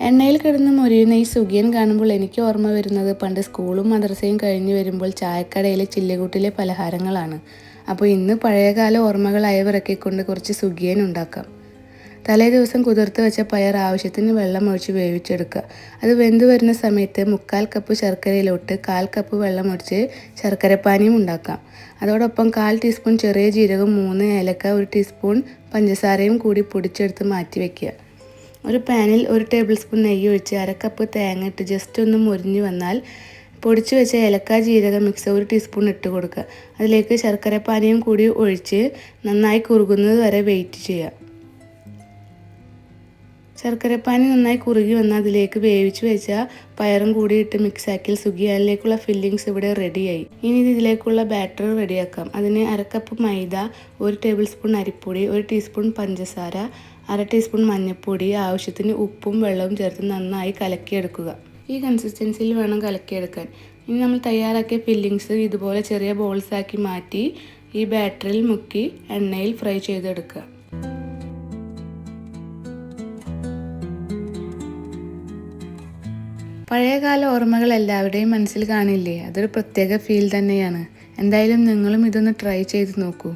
എണ്ണയിൽ കിടന്ന് മൊരിയുന്ന ഈ സുഖിയൻ കാണുമ്പോൾ എനിക്ക് ഓർമ്മ വരുന്നത് പണ്ട് സ്കൂളും മദ്രസയും കഴിഞ്ഞ് വരുമ്പോൾ ചായക്കടയിലെ ചില്ലുകൂട്ടിലെ പലഹാരങ്ങളാണ്. അപ്പോൾ ഇന്ന് പഴയകാല ഓർമ്മകൾ അയവിറക്കിക്കൊണ്ട് കുറച്ച് സുഖിയൻ ഉണ്ടാക്കാം. തലേ ദിവസം കുതിർത്ത് വെച്ച പയർ ആവശ്യത്തിന് വെള്ളം ഒഴിച്ച് വേവിച്ചെടുക്കുക. അത് വെന്ത് വരുന്ന സമയത്ത് 3/4 കപ്പ് ശർക്കരയിലോട്ട് 1/4 കപ്പ് വെള്ളം ഒഴിച്ച് ശർക്കരപ്പാനിയും ഉണ്ടാക്കാം. അതോടൊപ്പം 1/4 ടീസ്പൂൺ ചെറിയ ജീരകം, 3 ഏലക്ക, 1 ടീസ്പൂൺ പഞ്ചസാരയും കൂടി പൊടിച്ചെടുത്ത് മാറ്റി വയ്ക്കുക. ഒരു പാനിൽ 1 ടേബിൾ സ്പൂൺ നെയ്യ് ഒഴിച്ച് 1/2 കപ്പ് തേങ്ങ ഇട്ട് ജസ്റ്റ് ഒന്ന് മുരിഞ്ഞ് വന്നാൽ പൊടിച്ചു വെച്ച ഏലക്ക ജീരക മിക്സ് 1 ടീസ്പൂൺ ഇട്ട് കൊടുക്കുക. അതിലേക്ക് ശർക്കരപ്പാനിയും കൂടി ഒഴിച്ച് നന്നായി കുറുകുന്നത് വരെ വെയിറ്റ് ചെയ്യുക. ശർക്കരപ്പാനി നന്നായി കുറുകി വന്നാൽ അതിലേക്ക് വേവിച്ച് വെച്ച പയറും കൂടി ഇട്ട് മിക്സാക്കി സുഖിയാനിലേക്കുള്ള ഫില്ലിങ്സ് ഇവിടെ റെഡിയായി. ഇനി ഇതിലേക്കുള്ള ബാറ്റർ റെഡിയാക്കാം. അതിന് 1/2 കപ്പ് മൈദ, 1 ടേബിൾ സ്പൂൺ അരിപ്പൊടി, 1 ടീസ്പൂൺ പഞ്ചസാര, 1/2 ടീസ്പൂൺ മഞ്ഞൾപ്പൊടി, ആവശ്യത്തിന് ഉപ്പും വെള്ളവും ചേർത്ത് നന്നായി കലക്കിയെടുക്കുക. ഈ കൺസിസ്റ്റൻസിയിൽ വേണം കലക്കിയെടുക്കാൻ. ഇനി നമ്മൾ തയ്യാറാക്കിയ ഫില്ലിങ്സ് ഇതുപോലെ ചെറിയ ബോൾസ് ആക്കി മാറ്റി ഈ ബാറ്ററിൽ മുക്കി എണ്ണയിൽ ഫ്രൈ ചെയ്തെടുക്കുക. പഴയകാല ഓർമ്മകൾ എല്ലാവരുടെയും മനസ്സിൽ കാണില്ലേ? അതൊരു പ്രത്യേക ഫീൽ തന്നെയാണ്. എന്തായാലും നിങ്ങളും ഇതൊന്ന് ട്രൈ ചെയ്ത് നോക്കൂ.